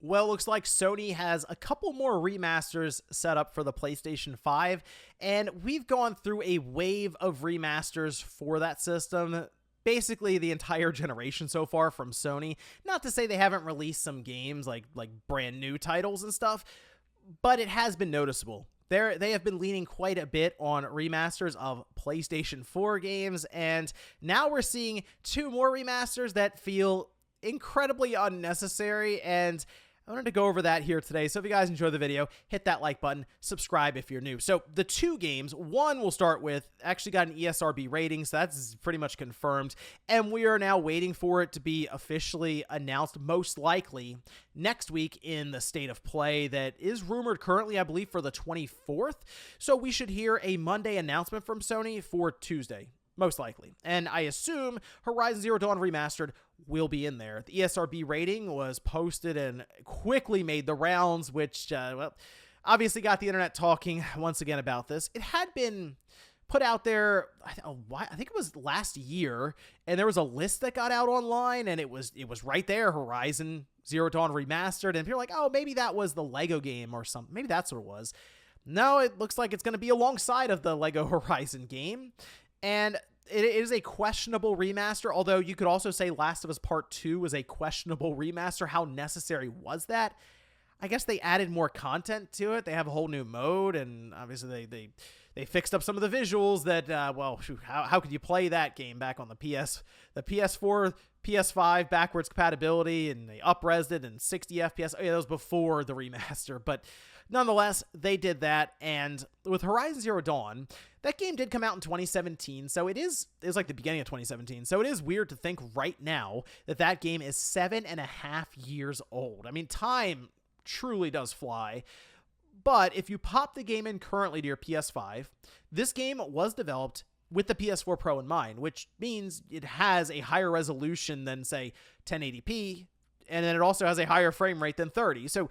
Well, looks like Sony has a couple more remasters set up for the PlayStation 5, and we've gone through a wave of remasters for that system. Basically the entire generation so far from Sony. Not to say they haven't released some games like brand new titles and stuff, but it has been noticeable. They have been leaning quite a bit on remasters of PlayStation 4 games, and now we're seeing two more remasters that feel incredibly unnecessary, and I wanted to go over that here today. So if you guys enjoy the video, hit that like button, subscribe if you're new. So the two games, one we'll start with, actually got an ESRB rating, so that's pretty much confirmed, and we are now waiting for it to be officially announced, most likely next week in the State of Play that is rumored currently, I believe, for the 24th. So we should hear a Monday announcement from Sony for Tuesday, most likely. And I assume Horizon Zero Dawn Remastered will be in there. The ESRB rating was posted and quickly made the rounds, which, well, obviously got the internet talking once again about this. It had been put out there, I think it was last year, and there was a list that got out online, and it was right there, Horizon Zero Dawn Remastered, and people were like, oh, maybe that was the Lego game or something. Maybe that's what it was. No, it looks like it's going to be alongside of the Lego Horizon game, and it is a questionable remaster, although you could also say Last of Us Part 2 was a questionable remaster. How necessary was that? I guess they added more content to it. They have a whole new mode, and obviously they fixed up some of the visuals that, well, shoot, how could you play that game back on the PS4, PS5 Backwards Compatibility, and they up-resed it in 60 FPS. Oh, yeah, that was before the remaster, but nonetheless, they did that, and with Horizon Zero Dawn, that game did come out in 2017, so it was like the beginning of 2017, so it is weird to think right now that game is 7.5 years old. I mean, time truly does fly, but if you pop the game in currently to your PS5, this game was developed with the PS4 Pro in mind, which means it has a higher resolution than, say, 1080p, and then it also has a higher frame rate than 30, so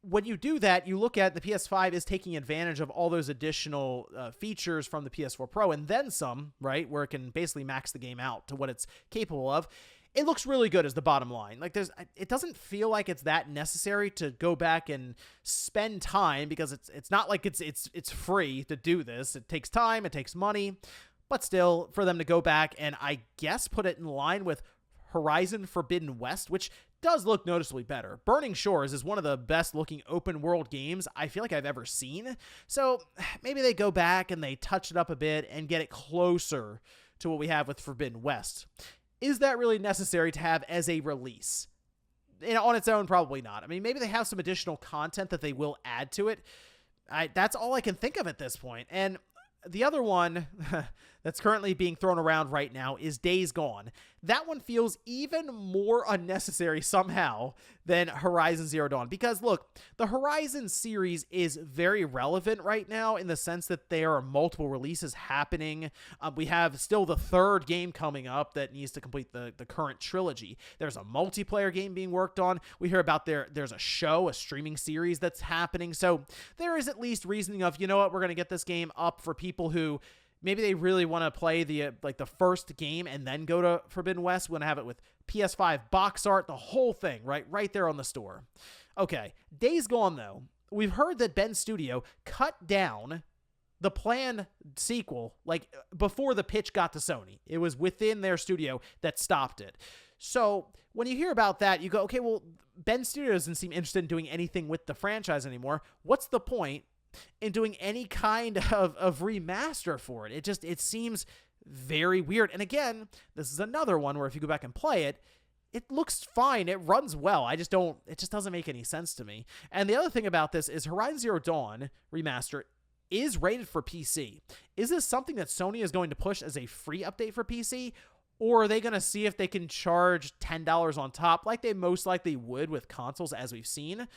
when you do that, you look at the PS5 is taking advantage of all those additional features from the PS4 Pro and then some, right, where it can basically max the game out to what it's capable of. It looks really good as the bottom line. Like it doesn't feel like it's that necessary to go back and spend time, because it's not like it's free to do this. It takes time, it takes money, but still for them to go back and I guess put it in line with Horizon Forbidden West, which does look noticeably better. Burning Shores is one of the best looking open world games I feel like I've ever seen. So maybe they go back and they touch it up a bit and get it closer to what we have with Forbidden West. Is that really necessary to have as a release? On its own, probably not. I mean, maybe they have some additional content that they will add to it. That's all I can think of at this point. And the other one that's currently being thrown around right now is Days Gone. That one feels even more unnecessary somehow than Horizon Zero Dawn. Because, look, the Horizon series is very relevant right now in the sense that there are multiple releases happening. We have still the third game coming up that needs to complete the current trilogy. There's a multiplayer game being worked on. We hear about there's a show, a streaming series that's happening. So there is at least reasoning of, you know what, we're going to get this game up for people who maybe they really want to play the first game and then go to Forbidden West. We're going to have it with PS5 box art, the whole thing, right there on the store. Okay, Days Gone, though. We've heard that Bend Studio cut down the planned sequel, like, before the pitch got to Sony. It was within their studio that stopped it. So when you hear about that, you go, okay, well, Bend Studio doesn't seem interested in doing anything with the franchise anymore. What's the point in doing any kind of remaster for it? It seems very weird. And again, this is another one where if you go back and play it, it looks fine. It runs well. It just doesn't make any sense to me. And the other thing about this is Horizon Zero Dawn Remaster is rated for PC. Is this something that Sony is going to push as a free update for PC? Or are they going to see if they can charge $10 on top like they most likely would with consoles, as we've seen?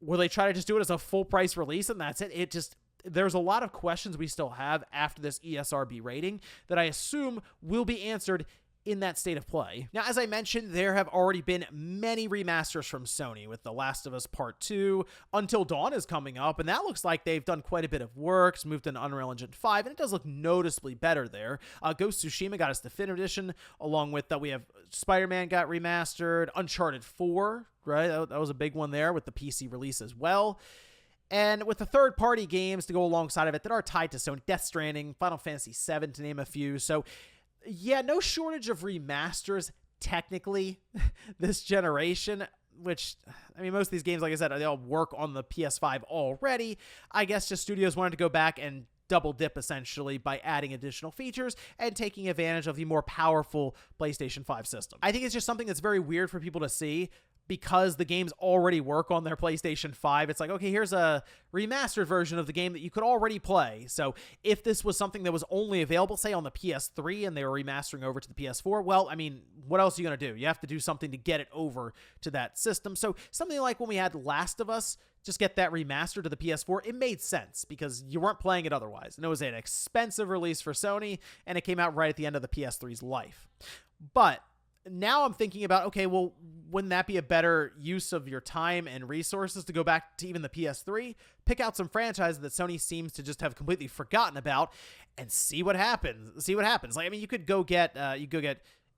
Will they try to just do it as a full price release and that's it? There's a lot of questions we still have after this ESRB rating that I assume will be answered in that state of play. Now, as I mentioned, there have already been many remasters from Sony, with The Last of Us Part 2, Until Dawn is coming up, and that looks like they've done quite a bit of work. It's moved into Unreal Engine 5, and it does look noticeably better there. Ghost of Tsushima got its Definitive Edition, along with that we have Spider-Man got remastered, Uncharted 4, right? That was a big one there with the PC release as well. And with the third-party games to go alongside of it that are tied to Sony, Death Stranding, Final Fantasy VII, to name a few. So yeah, no shortage of remasters, technically, this generation, which, I mean, most of these games, like I said, they all work on the PS5 already. I guess just studios wanted to go back and double dip, essentially, by adding additional features and taking advantage of the more powerful PlayStation 5 system. I think it's just something that's very weird for people to see, because the games already work on their PlayStation 5. It's like, okay, here's a remastered version of the game that you could already play. So if this was something that was only available, say, on the PS3 and they were remastering over to the PS4, well, I mean, what else are you going to do? You have to do something to get it over to that system. So something like when we had Last of Us, just get that remastered to the PS4, it made sense because you weren't playing it otherwise. And it was an expensive release for Sony, and it came out right at the end of the PS3's life. But now I'm thinking about, okay, well, wouldn't that be a better use of your time and resources to go back to even the PS3, pick out some franchises that Sony seems to just have completely forgotten about, and see what happens? Like, I mean, you could go get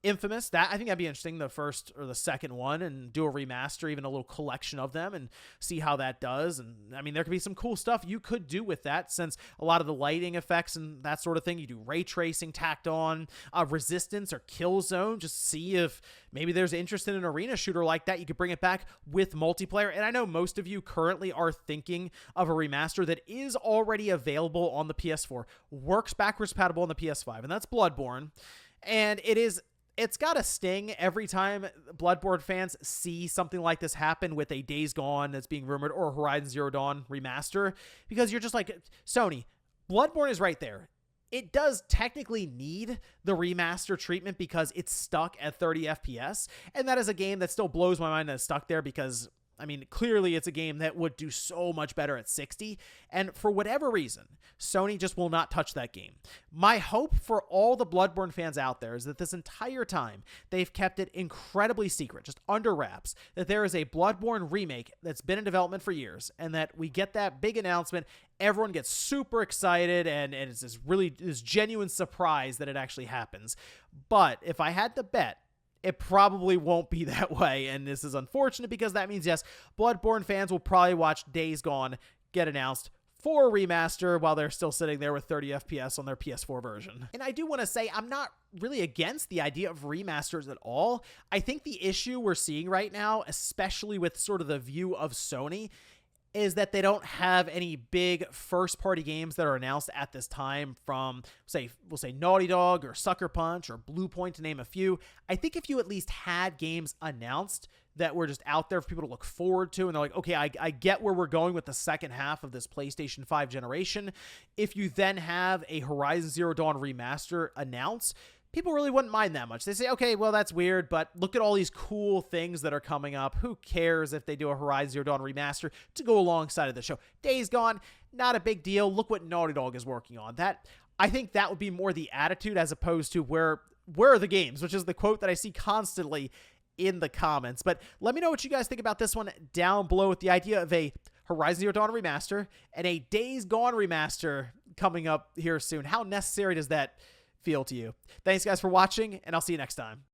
Infamous. That, I think that'd be interesting, the first or the second one, and do a remaster, even a little collection of them, and see how that does. And I mean, there could be some cool stuff you could do with that, since a lot of the lighting effects and that sort of thing, you do ray tracing tacked on, Resistance or Killzone, just see if maybe there's interest in an arena shooter like that. You could bring it back with multiplayer. And I know most of you currently are thinking of a remaster that is already available on the PS4, works backwards compatible on the PS5, and that's Bloodborne. And it's got a sting every time Bloodborne fans see something like this happen with a Days Gone that's being rumored, or Horizon Zero Dawn remaster, because you're just like, Sony, Bloodborne is right there. It does technically need the remaster treatment because it's stuck at 30 FPS, and that is a game that still blows my mind that it's stuck there, because I mean, clearly it's a game that would do so much better at 60, and for whatever reason, Sony just will not touch that game. My hope for all the Bloodborne fans out there is that this entire time, they've kept it incredibly secret, just under wraps, that there is a Bloodborne remake that's been in development for years, and that we get that big announcement, everyone gets super excited, and it's this genuine surprise that it actually happens. But if I had to bet, it probably won't be that way, and this is unfortunate, because that means, yes, Bloodborne fans will probably watch Days Gone get announced for a remaster while they're still sitting there with 30 FPS on their PS4 version. And I do want to say, I'm not really against the idea of remasters at all. I think the issue we're seeing right now, especially with sort of the view of Sony, is that they don't have any big first-party games that are announced at this time from, we'll say Naughty Dog or Sucker Punch or Bluepoint, to name a few. I think if you at least had games announced that were just out there for people to look forward to, and they're like, okay, I get where we're going with the second half of this PlayStation 5 generation. If you then have a Horizon Zero Dawn remaster announced, people really wouldn't mind that much. They say, okay, well, that's weird, but look at all these cool things that are coming up. Who cares if they do a Horizon Zero Dawn remaster to go alongside of the show? Days Gone, not a big deal. Look what Naughty Dog is working on. I think that would be more the attitude, as opposed to where are the games, which is the quote that I see constantly in the comments. But let me know what you guys think about this one down below, with the idea of a Horizon Zero Dawn remaster and a Days Gone remaster coming up here soon. How necessary does that feel to you? Thanks, guys, for watching, and I'll see you next time.